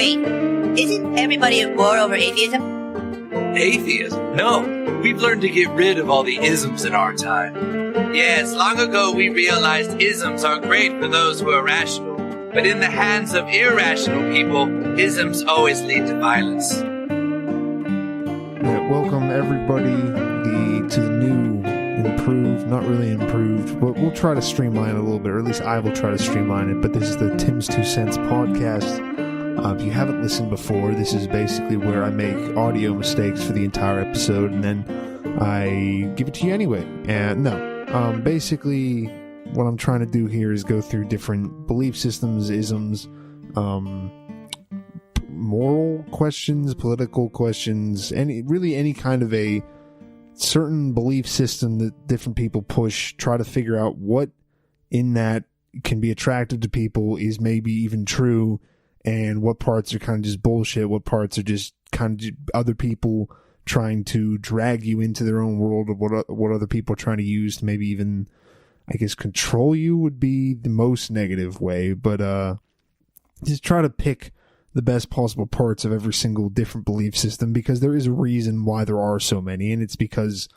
Wait, isn't everybody at war over atheism? Atheism? No, we've learned to get rid of all the isms in our time. Yes, long ago we realized isms are great for those who are rational, but in the hands of irrational people, isms always lead to violence. Yeah, welcome everybody to the new, improved, not really improved, but we'll try to streamline it a little bit, or at least I will try to streamline it, but this is the Tim's 2 Cents podcast. If you haven't listened before, this is basically where I make audio mistakes for the entire episode, and then I give it to you anyway. And basically what I'm trying to do here is go through different belief systems, isms, moral questions, political questions, any kind of a certain belief system that different people push, try to figure out what in that can be attractive to people, is maybe even true, and what parts are kind of just bullshit, what parts are just kind of other people trying to drag you into their own world of what other people are trying to use to maybe even, I guess, control you would be the most negative way, but just try to pick the best possible parts of every single different belief system, because there is a reason why there are so many, and it's because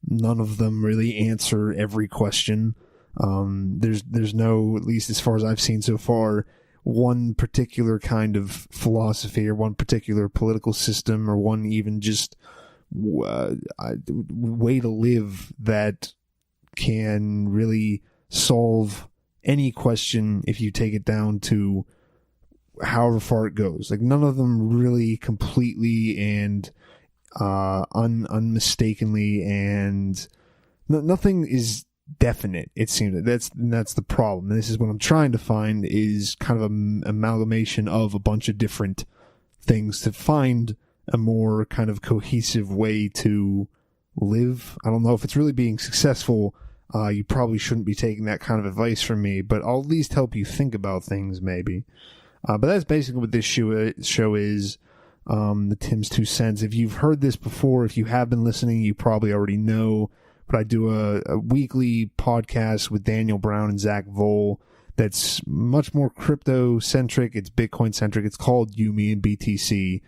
none of them really answer every question. There's no, at least as far as I've seen so far, one particular kind of philosophy or one particular political system or one even just way to live that can really solve any question if you take it down to however far it goes. Like, none of them really completely and unmistakably, and nothing is definite, it seems. That's the problem. And this is what I'm trying to find, is kind of an amalgamation of a bunch of different things to find a more kind of cohesive way to live. I don't know if it's really being successful. You probably shouldn't be taking that kind of advice from me, but I'll at least help you think about things, maybe. But that's basically what this show is, the Tim's 2 Cents. If you've heard this before, if you have been listening, you probably already know, but I do a weekly podcast with Daniel Brown and Zach Vole that's much more crypto-centric. It's Bitcoin-centric. It's called You, Me, and BTC.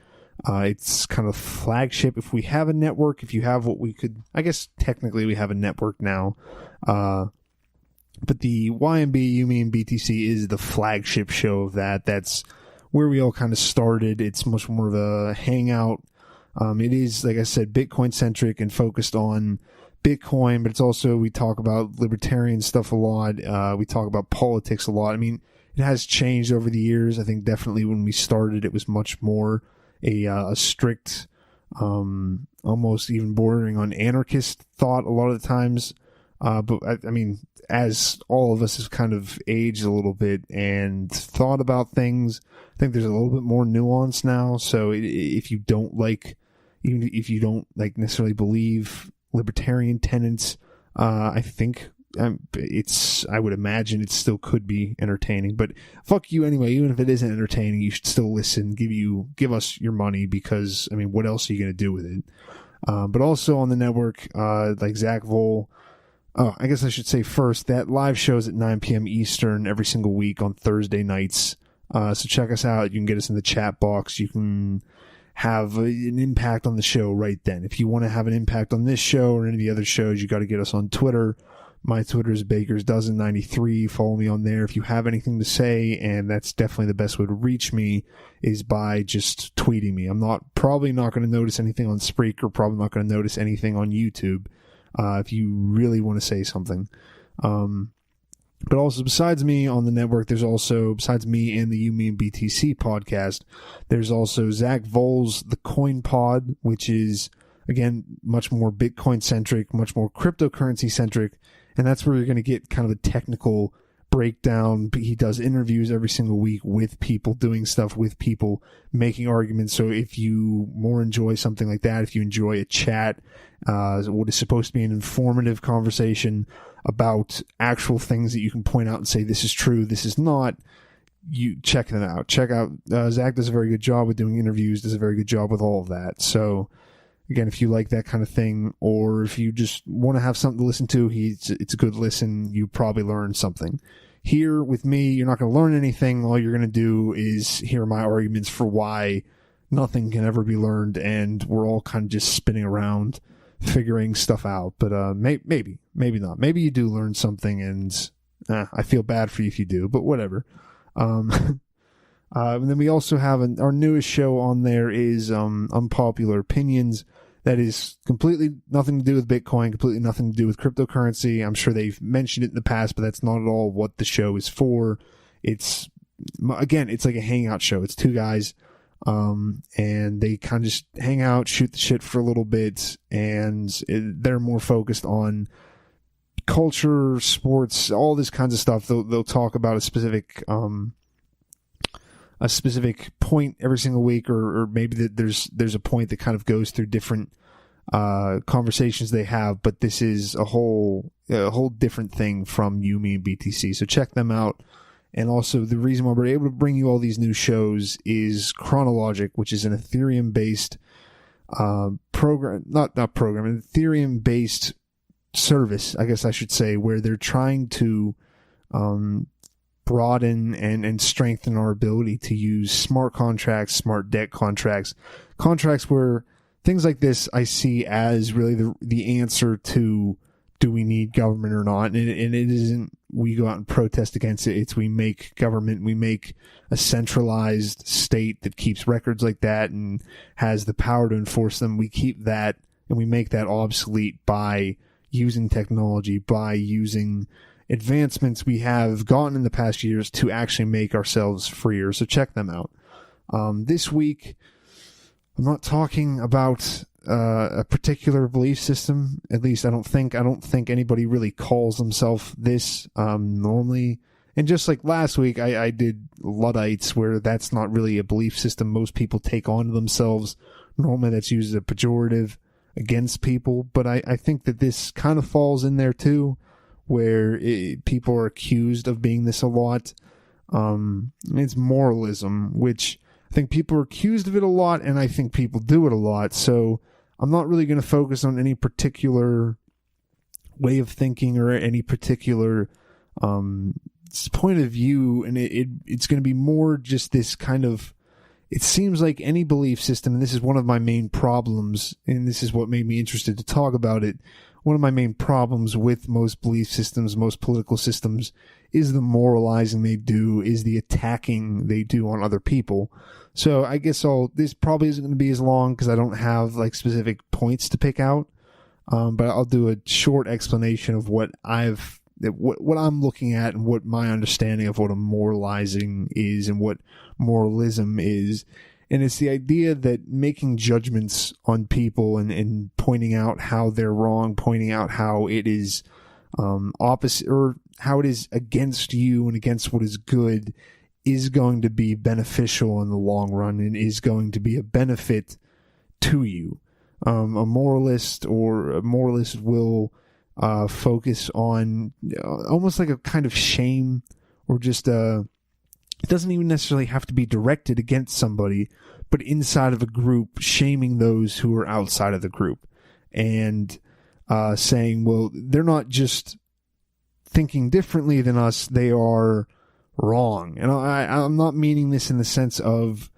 It's kind of flagship. If we have a network, if you have what we could, I guess technically we have a network now, but the YMB, You, Me, and BTC is the flagship show of that. That's where we all kind of started. It's much more of a hangout. It is, like I said, Bitcoin-centric and focused on Bitcoin, but it's also, we talk about libertarian stuff a lot. We talk about politics a lot. I mean, it has changed over the years. I think definitely when we started, it was much more a strict, almost even bordering on anarchist thought a lot of the times. But I mean, as all of us have kind of aged a little bit and thought about things, I think there's a little bit more nuance now. So if you don't like, even if you don't like necessarily believe libertarian tenets, I think I would imagine it still could be entertaining, but fuck you anyway. Even if it isn't entertaining, you should still listen, give us your money, because I mean, what else are you going to do with it? But also on the network, like Zach Vole, I guess I should say first that live shows at 9 p.m. Eastern every single week on Thursday nights. So check us out. You can get us in the chat box. You can have an impact on the show right then. If you want to have an impact on this show or any of the other shows, you got to get us on Twitter. My Twitter is BakersDozen93. Follow me on there if you have anything to say, and that's definitely the best way to reach me, is by just tweeting me. I'm probably not going to notice anything on Spreaker, probably not going to notice anything on YouTube, if you really want to say something. But also, besides me on the network, besides me and the You, Me, and BTC podcast, there's also Zach Vole's The Coin Pod, which is, again, much more Bitcoin-centric, much more cryptocurrency-centric, and that's where you're going to get kind of a technical breakdown. He does interviews every single week with people, doing stuff with people, making arguments. So if you more enjoy something like that, if you enjoy a chat, what is supposed to be an informative conversation about actual things that you can point out and say, this is true, this is not, you check them out. Zach does a very good job with doing interviews, does a very good job with all of that. So again, if you like that kind of thing, or if you just want to have something to listen to, it's a good listen. You probably learn something. here with me, you're not going to learn anything. All you're going to do is hear my arguments for why nothing can ever be learned, and we're all kind of just spinning around figuring stuff out. But maybe not. Maybe you do learn something, and I feel bad for you if you do, but whatever. And then we also have our newest show on there is Unpopular Opinions. That is completely nothing to do with Bitcoin, completely nothing to do with cryptocurrency. I'm sure they've mentioned it in the past, but that's not at all what the show is for. It's like a hangout show. It's two guys, and they kind of just hang out, shoot the shit for a little bit, and they're more focused on culture, sports, all this kinds of stuff. They'll talk about a specific point every single week, or maybe that there's a point that kind of goes through different conversations they have, but this is a whole different thing from Yumi and BTC. So check them out. And also, the reason why we're able to bring you all these new shows is Chronologic, which is an Ethereum-based Ethereum-based service, I guess I should say, where they're trying to broaden and strengthen our ability to use smart contracts, smart debt contracts where things like this I see as really the answer to, do we need government or not? And it isn't we go out and protest against it. It's we make government, we make a centralized state that keeps records like that and has the power to enforce them. We keep that and we make that obsolete by using technology, by using advancements we have gotten in the past years to actually make ourselves freer. So check them out. This week, I'm not talking about a particular belief system. At least I don't think anybody really calls themselves this normally. And just like last week, I did Luddites, where that's not really a belief system most people take onto themselves. Normally that's used as a pejorative against people. But I think that this kind of falls in there too, where people are accused of being this a lot. It's moralism, which I think people are accused of it a lot, and I think people do it a lot. So I'm not really going to focus on any particular way of thinking or any particular point of view, and it's going to be more just this kind of, it seems like any belief system, and this is one of my main problems, and this is what made me interested to talk about it. One of my main problems with most belief systems, most political systems, is the moralizing they do, is the attacking they do on other people. So I guess this probably isn't going to be as long because I don't have like specific points to pick out. But I'll do a short explanation of what I'm looking at and what my understanding of what a moralizing is and what moralism is. And it's the idea that making judgments on people and pointing out how they're wrong, pointing out how it is opposite, or how it is against you and against what is good, is going to be beneficial in the long run and is going to be a benefit to you. A moralist will focus on almost like a kind of shame, or just it doesn't even necessarily have to be directed against somebody, but inside of a group, shaming those who are outside of the group and saying, well, they're not just thinking differently than us, they are wrong. And I'm not meaning this in the sense of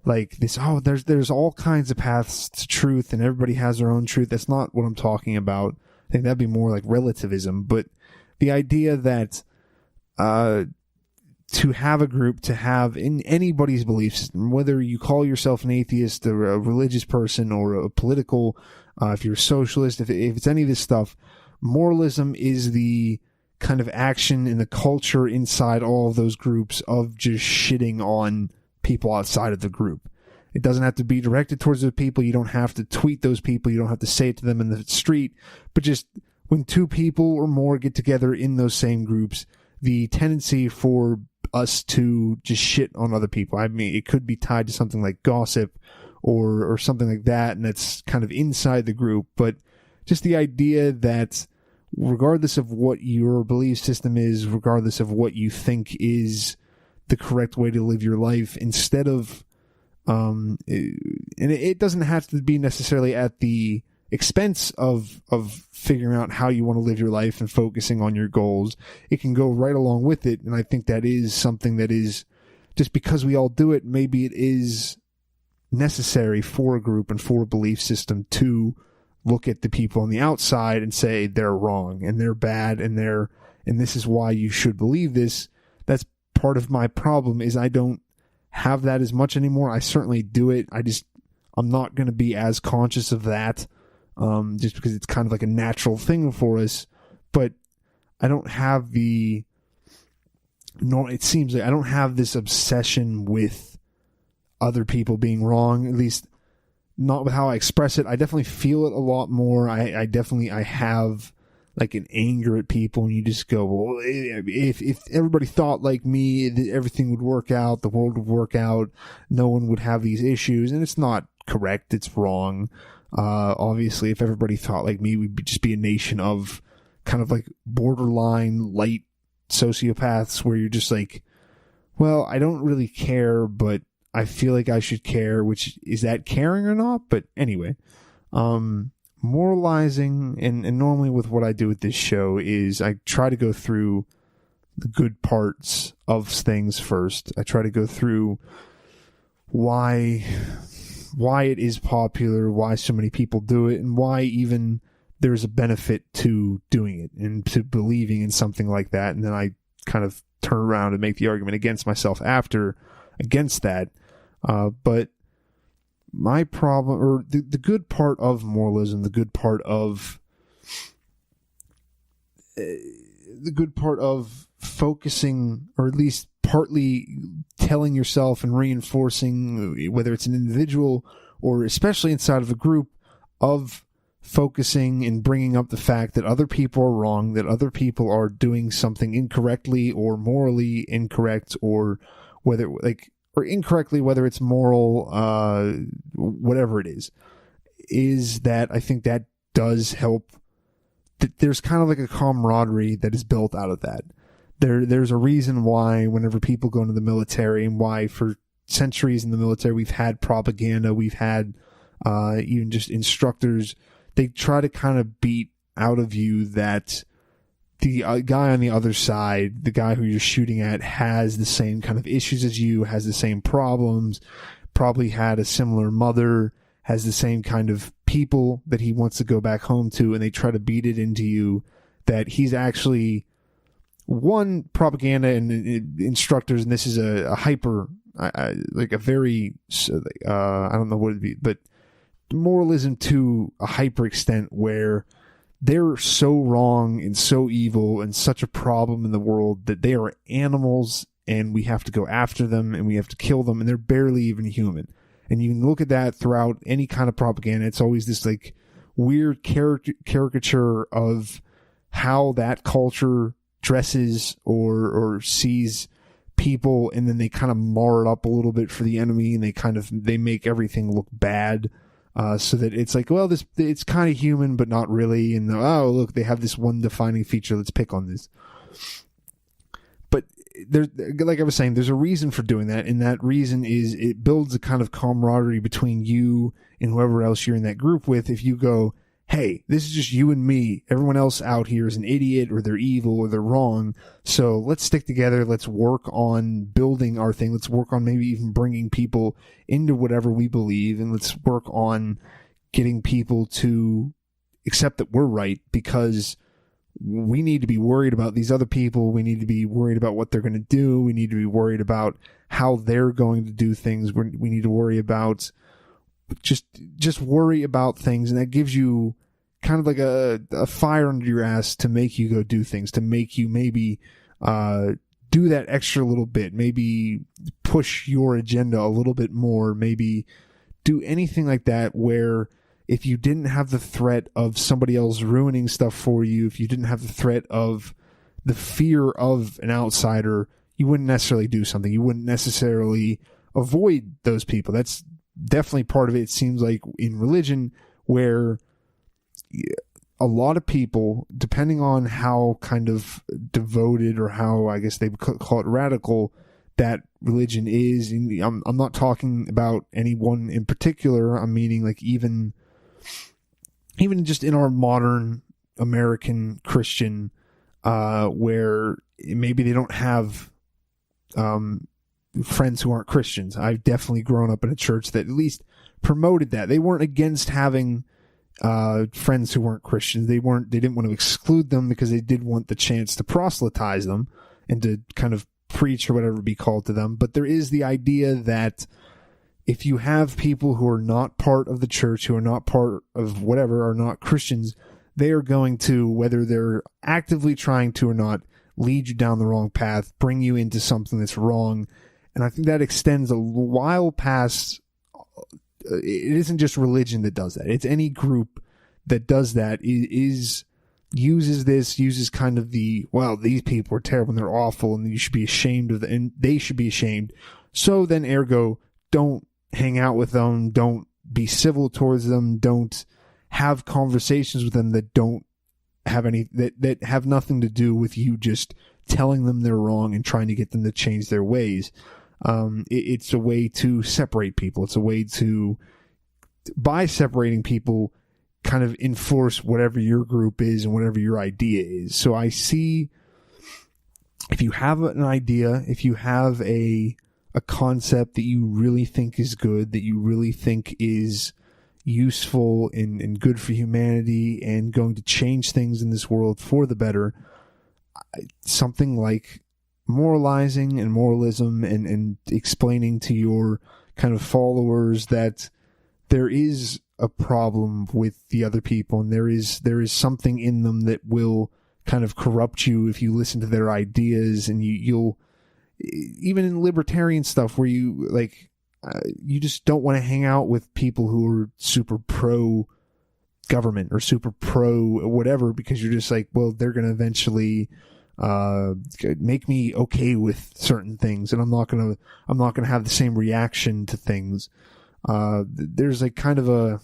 like this, there's all kinds of paths to truth and everybody has their own truth. That's not what I'm talking about. I think that'd be more like relativism. But the idea that to have a group, to have in anybody's belief system, whether you call yourself an atheist or a religious person or a political, if you're a socialist, if it's any of this stuff, moralism is the kind of action in the culture inside all of those groups of just shitting on people outside of the group. It doesn't have to be directed towards the people. You don't have to tweet those people. You don't have to say it to them in the street. But just when two people or more get together in those same groups, the tendency for us to just shit on other people, I mean, it could be tied to something like gossip or something like that, and that's kind of inside the group. But just the idea that regardless of what your belief system is, regardless of what you think is the correct way to live your life, instead of and it doesn't have to be necessarily at the expense of figuring out how you want to live your life and focusing on your goals. It can go right along with it. And I think that is something that is, just because we all do it, maybe it is necessary for a group and for a belief system to look at the people on the outside and say they're wrong and they're bad and this is why you should believe this. That's part of my problem, is I don't have that as much anymore. I certainly do it. I'm not going to be as conscious of that, just because it's kind of like a natural thing for us. But I don't have it seems like I don't have this obsession with other people being wrong, at least not with how I express it. I definitely feel it a lot more. I have like an anger at people, and you just go, well, if everybody thought like me, everything would work out, the world would work out, no one would have these issues. And it's not correct, it's wrong. Obviously, if everybody thought like me, we'd just be a nation of kind of like borderline light sociopaths, where you're just like, well, I don't really care, but I feel like I should care, which is that caring or not? But anyway, moralizing, and normally with what I do with this show is I try to go through the good parts of things first. I try to go through why it is popular, why so many people do it, and why even there's a benefit to doing it and to believing in something like that. And then I kind of turn around and make the argument against myself against that. But my problem, or the good part of moralism, the good part of focusing, or at least partly telling yourself and reinforcing, whether it's an individual or especially inside of a group, of focusing and bringing up the fact that other people are wrong, that other people are doing something incorrectly or morally incorrect, or incorrectly, whether it's moral, whatever it is that I think that does help. There's kind of like a camaraderie that is built out of that. There's a reason why whenever people go into the military, and why for centuries in the military we've had propaganda, we've had even just instructors, they try to kind of beat out of you that the guy on the other side, the guy who you're shooting at, has the same kind of issues as you, has the same problems, probably had a similar mother, has the same kind of people that he wants to go back home to, and they try to beat it into you that he's actually one propaganda and instructors, and this is a hyper, like a very, I don't know what it'd be, but moralism to a hyper extent where they're so wrong and so evil and such a problem in the world that they are animals and we have to go after them and we have to kill them, and they're barely even human. And you can look at that throughout any kind of propaganda. It's always this like weird caricature of how that culture dresses or sees people, and then they kind of mar it up a little bit for the enemy, and they make everything look bad. So that it's like, well, it's kind of human, but not really. And oh, look, they have this one defining feature. Let's pick on this. But like I was saying, there's a reason for doing that, and that reason is it builds a kind of camaraderie between you and whoever else you're in that group with. If you go, hey, this is just you and me, everyone else out here is an idiot, or they're evil, or they're wrong, so let's stick together, let's work on building our thing, let's work on maybe even bringing people into whatever we believe, and let's work on getting people to accept that we're right, because we need to be worried about these other people, we need to be worried about what they're going to do, we need to be worried about how they're going to do things, we need to worry about just worry about things, and that gives you kind of like a fire under your ass to make you go do things, to make you maybe do that extra little bit, maybe push your agenda a little bit more, maybe do anything like that, where if you didn't have the threat of somebody else ruining stuff for you, if you didn't have the threat of the fear of an outsider, you wouldn't necessarily do something. You wouldn't necessarily avoid those people. That's definitely part of it. It seems like in religion, where a lot of people, depending on how kind of devoted, or how I guess they call it radical, that religion is, and I'm not talking about anyone in particular, I'm meaning like even even just in our modern American Christian, where maybe they don't have friends who aren't Christians. I've definitely grown up in a church that at least promoted that. They weren't against having friends who weren't Christians. They didn't want to exclude them because they did want the chance to proselytize them and to kind of preach or whatever be called to them. But there is the idea that if you have people who are not part of the church, who are not part of whatever, are not Christians, they are going to, whether they're actively trying to or not, lead you down the wrong path, bring you into something that's wrong. And I think that extends a while past. It isn't just religion that does that. It's any group that does that uses kind of these people are terrible and they're awful and you should be ashamed of them and they should be ashamed. So then ergo, don't hang out with them, don't be civil towards them, don't have conversations with them that don't have that have nothing to do with you just telling them they're wrong and trying to get them to change their ways. It's a way to separate people. It's a way to, by separating people, kind of enforce whatever your group is and whatever your idea is. So I see, if you have an idea, if you have a concept that you really think is good, that you really think is useful and good for humanity and going to change things in this world for the better, something like moralizing and moralism and explaining to your kind of followers that there is a problem with the other people and there is something in them that will kind of corrupt you if you listen to their ideas, and you'll even in libertarian stuff where you you just don't want to hang out with people who are super pro government or super pro whatever, because you're just like, well, they're going to eventually make me okay with certain things, and I'm not going to have the same reaction to things. There's like kind of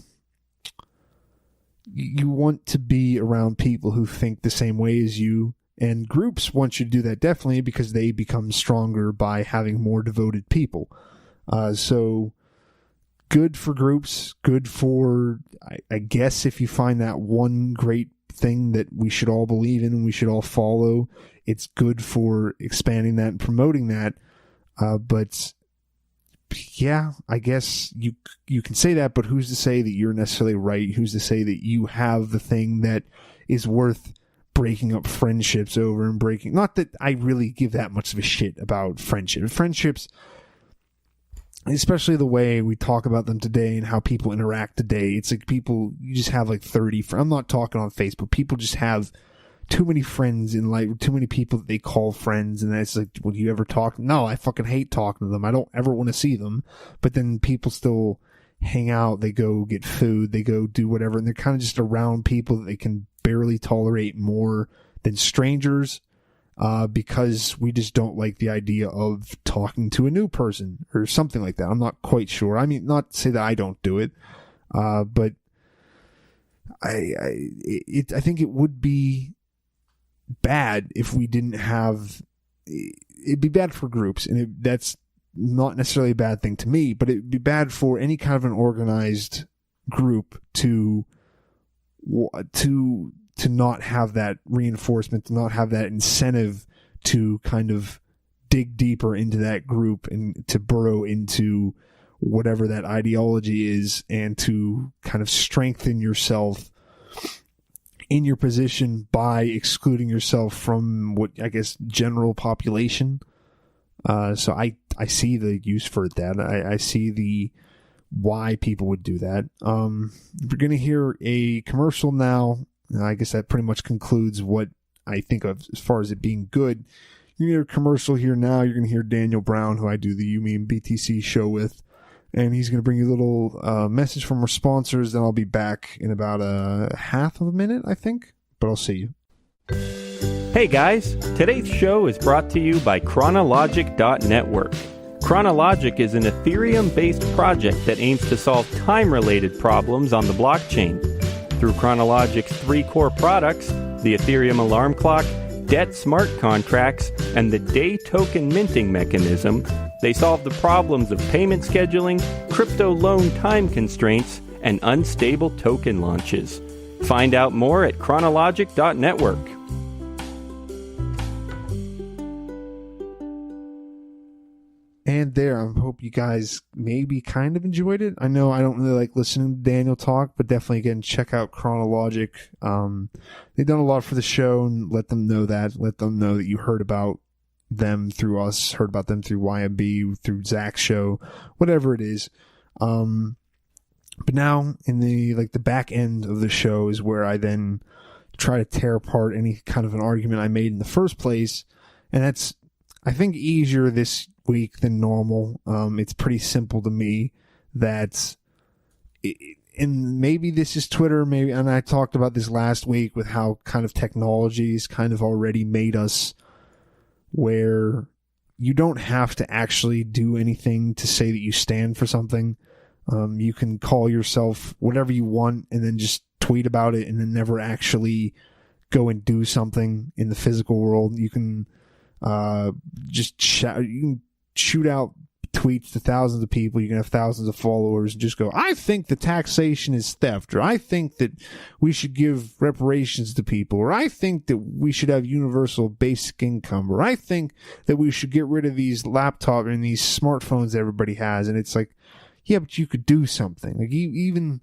you want to be around people who think the same way as you, and groups want you to do that definitely because they become stronger by having more devoted people. So good for groups, good for, I guess, if you find that one great thing that we should all believe in and we should all follow, it's good for expanding that and promoting that. But yeah, I guess you can say that, but who's to say that you're necessarily right? Who's to say that you have the thing that is worth breaking up friendships over and breaking? Not that I really give that much of a shit about friendships, especially the way we talk about them today and how people interact today. It's like people, you just have like 30 friends. I'm not talking on Facebook. People just have too many friends in life, too many people that they call friends, and it's like, will you ever talk? No, I fucking hate talking to them. I don't ever want to see them. But then people still hang out. They go get food. They go do whatever, and they're kind of just around people that they can barely tolerate more than strangers, because we just don't like the idea of talking to a new person or something like that. I'm not quite sure. I mean, not to say that I don't do it, but I think it would be bad if we didn't have. It'd be bad for groups, and that's not necessarily a bad thing to me, but it'd be bad for any kind of an organized group to not have that reinforcement, to not have that incentive to kind of dig deeper into that group and to burrow into whatever that ideology is, and to kind of strengthen yourself in your position by excluding yourself from what I guess general population. So I see the use for that. I see the why people would do that. We're going to hear a commercial now. I guess that pretty much concludes what I think of as far as it being good. You're going to hear a commercial here now. You're going to hear Daniel Brown, who I do the You Mean BTC show with, and he's going to bring you a little message from our sponsors. Then I'll be back in about a half of a minute, I think, but I'll see you. Hey guys, today's show is brought to you by Chronologic.network. Chronologic is an Ethereum-based project that aims to solve time-related problems on the blockchain. Through Chronologic's 3 core products, the Ethereum alarm clock, debt smart contracts, and the day token minting mechanism, they solve the problems of payment scheduling, crypto loan time constraints, and unstable token launches. Find out more at chronologic.network. And there, I hope you guys maybe kind of enjoyed it. I know I don't really like listening to Daniel talk, but definitely, again, check out Chronologic. They've done a lot for the show, and let them know that. Let them know that you heard about them through us, heard about them through YMB, through Zach's show, whatever it is. But now, in the back end of the show is where I then try to tear apart any kind of an argument I made in the first place, and that's, I think, easier this week than normal. It's pretty simple to me that, and maybe this is Twitter, and I talked about this last week with how kind of technology's kind of already made us where you don't have to actually do anything to say that you stand for something. You can call yourself whatever you want and then just tweet about it and then never actually go and do something in the physical world. You can just shoot out tweets to thousands of people. You can have thousands of followers and just go, I think the taxation is theft, or I think that we should give reparations to people, or I think that we should have universal basic income, or I think that we should get rid of these laptops and these smartphones that everybody has. And it's like, yeah, but you could do something. Like, even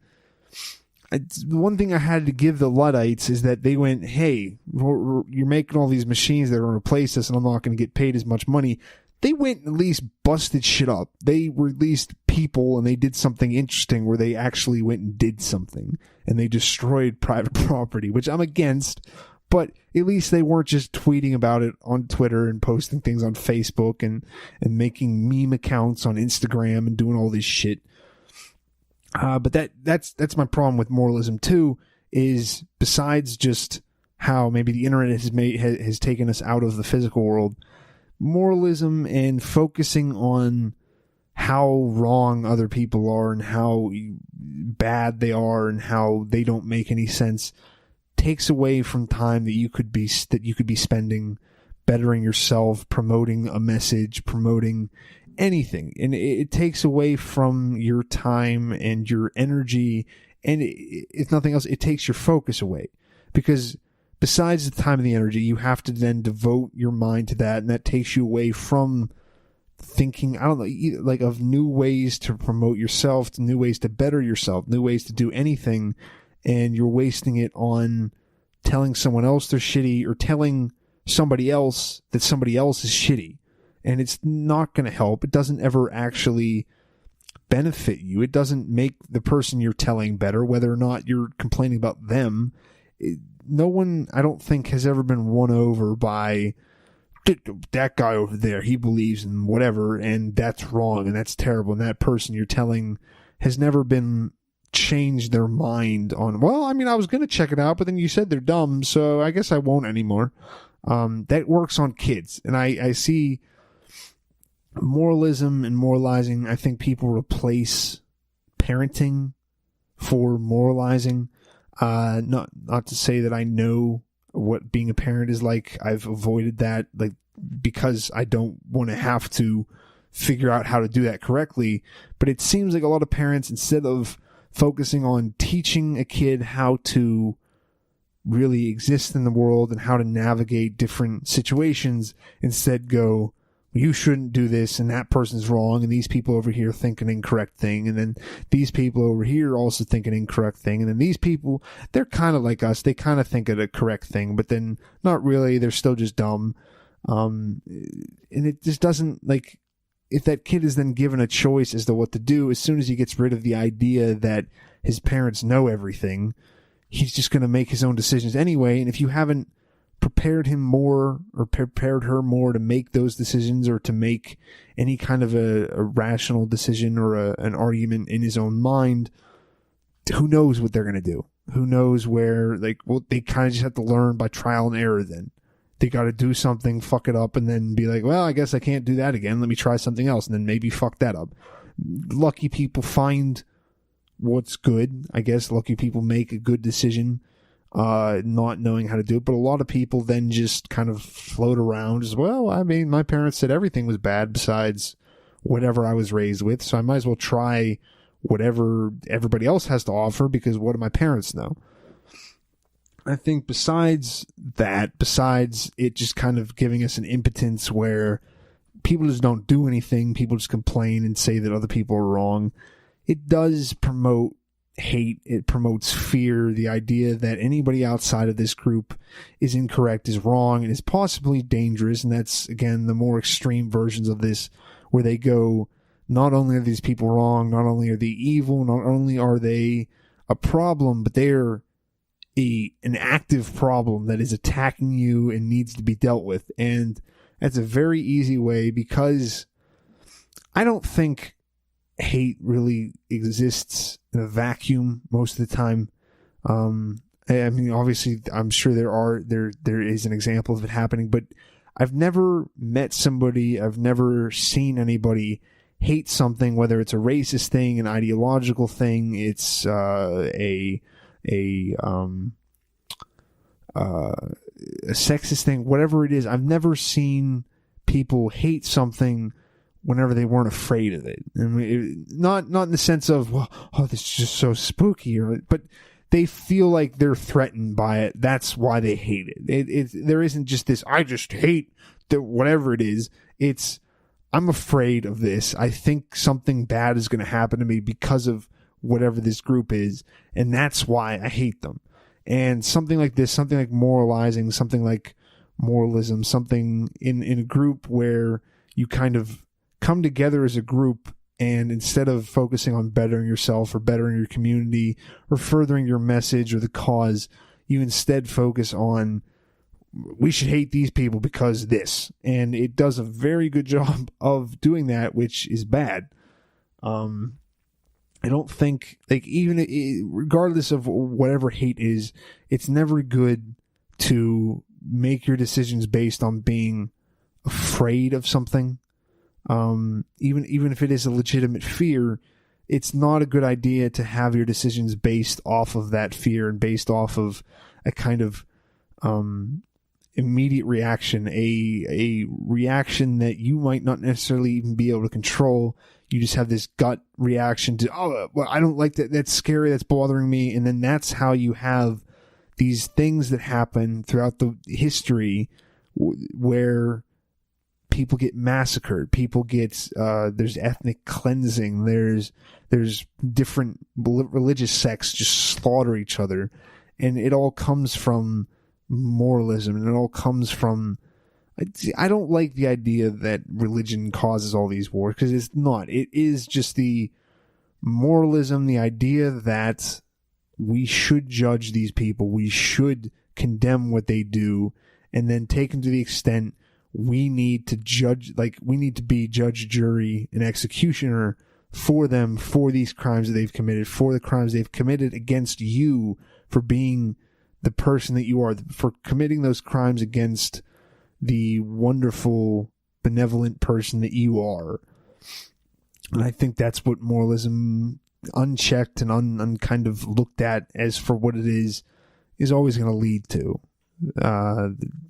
the one thing I had to give the Luddites is that they went, hey, you're making all these machines that are going to replace us and I'm not going to get paid as much money. They went and at least busted shit up. They released people and they did something interesting where they actually went and did something and they destroyed private property, which I'm against, but at least they weren't just tweeting about it on Twitter and posting things on Facebook and making meme accounts on Instagram and doing all this shit. But that's my problem with moralism too, is besides just how maybe the internet has taken us out of the physical world, moralism and focusing on how wrong other people are and how bad they are and how they don't make any sense takes away from time that you could be spending bettering yourself, promoting a message, promoting anything. And it takes away from your time and your energy, and if nothing else, it takes your focus away, because besides the time and the energy, you have to then devote your mind to that, and that takes you away from thinking, I don't know, like of new ways to promote yourself, to new ways to better yourself, new ways to do anything, and you're wasting it on telling someone else they're shitty or telling somebody else that somebody else is shitty. And it's not going to help. It doesn't ever actually benefit you. It doesn't make the person you're telling better, whether or not you're complaining about them. No one, I don't think, has ever been won over by that guy over there. He believes in whatever, and that's wrong, and that's terrible. And that person you're telling has never been changed their mind on, well, I mean, I was going to check it out, but then you said they're dumb, so I guess I won't anymore. That works on kids. And I see moralism and moralizing. I think people replace parenting for moralizing. Not to say that I know what being a parent is like. I've avoided that, like, because I don't want to have to figure out how to do that correctly. But it seems like a lot of parents, instead of focusing on teaching a kid how to really exist in the world and how to navigate different situations, instead go, you shouldn't do this, and that person's wrong, and these people over here think an incorrect thing, and then these people over here also think an incorrect thing, and then these people, they're kind of like us, they kind of think of a correct thing, but then not really, they're still just dumb. And it just doesn't, like, if that kid is then given a choice as to what to do, as soon as he gets rid of the idea that his parents know everything, he's just going to make his own decisions anyway, and if you haven't prepared him more or prepared her more to make those decisions or to make any kind of a rational decision or an argument in his own mind, who knows what they're going to do? Who knows where, like, well, they kind of just have to learn by trial and error then. They got to do something, fuck it up, and then be like, well, I guess I can't do that again. Let me try something else, and then maybe fuck that up. Lucky people find what's good. I guess lucky people make a good decision, not knowing how to do it. But a lot of people then just kind of float around as, well, I mean, my parents said everything was bad besides whatever I was raised with, so I might as well try whatever everybody else has to offer, because what do my parents know? I think besides it just kind of giving us an impotence where people just don't do anything, people just complain and say that other people are wrong, it does promote hate, it promotes fear, the idea that anybody outside of this group is incorrect, is wrong, and is possibly dangerous. And that's, again, the more extreme versions of this, where they go, not only are these people wrong, not only are they evil, not only are they a problem, but they're an active problem that is attacking you and needs to be dealt with. And that's a very easy way, because I don't think hate really exists in a vacuum most of the time. I mean, obviously, I'm sure there is an example of it happening, but I've never met somebody, I've never seen anybody hate something, whether it's a racist thing, an ideological thing, it's a sexist thing, whatever it is. I've never seen people hate something whenever they weren't afraid of it. And not in the sense of, well, oh, this is just so spooky, but they feel like they're threatened by it. That's why they hate it. There isn't just this, I just hate whatever it is. It's, I'm afraid of this. I think something bad is going to happen to me because of whatever this group is, and that's why I hate them. And something like this, something like moralizing, something like moralism, something in a group where you kind of come together as a group, and instead of focusing on bettering yourself or bettering your community or furthering your message or the cause, you instead focus on, we should hate these people because this. And it does a very good job of doing that, which is bad. I don't think, like, even regardless of whatever hate is, it's never good to make your decisions based on being afraid of something. Even if it is a legitimate fear, it's not a good idea to have your decisions based off of that fear and based off of a kind of immediate reaction, a reaction that you might not necessarily even be able to control. You just have this gut reaction to, oh, well, I don't like that. That's scary. That's bothering me. And then that's how you have these things that happen throughout the history where people get massacred. People get, there's ethnic cleansing. There's different religious sects just slaughter each other. And it all comes from moralism, and it all comes from, I don't like the idea that religion causes all these wars, because it's not. It is just the moralism, the idea that we should judge these people, we should condemn what they do, and then taken to the extent we need to judge, like we need to be judge, jury, and executioner for them, for these crimes that they've committed, for the crimes they've committed against you, for being the person that you are, for committing those crimes against the wonderful, benevolent person that you are. And I think that's what moralism, unchecked and kind of looked at as for what it is always going to lead to.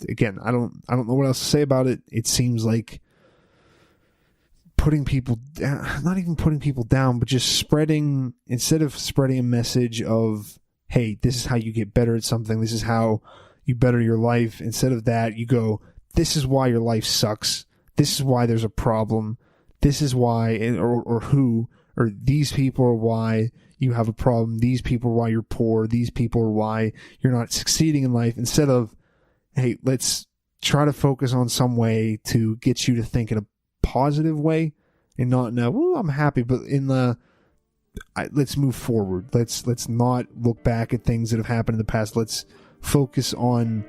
Again, I don't know what else to say about it. It seems like putting people down, not even putting people down, but just spreading, instead of spreading a message of, hey, this is how you get better at something, this is how you better your life. Instead of that, you go, this is why your life sucks. This is why there's a problem. This is why, or these people are why you have a problem. These people are why you're poor. These people are why you're not succeeding in life. Instead of, hey, let's try to focus on some way to get you to think in a positive way and not in a, well, I'm happy, but in the, let's move forward. Let's not look back at things that have happened in the past. Let's focus on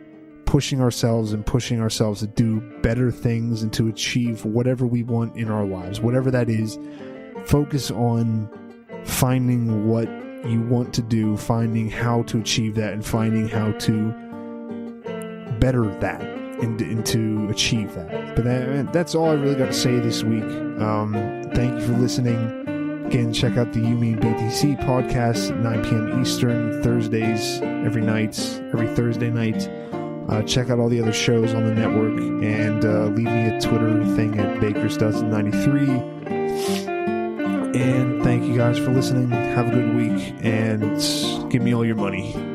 pushing ourselves to do better things and to achieve whatever we want in our lives, whatever that is. Focus on finding what you want to do, finding how to achieve that, and finding how to better that and to achieve that. But that's all I really got to say this week. Thank you for listening. Again, check out the You Mean BTC podcast at 9 p.m. Eastern, Thursdays, every Thursday night. Check out all the other shows on the network, and leave me a Twitter thing at BakersDozen93. And thank you guys for listening. Have a good week, and give me all your money.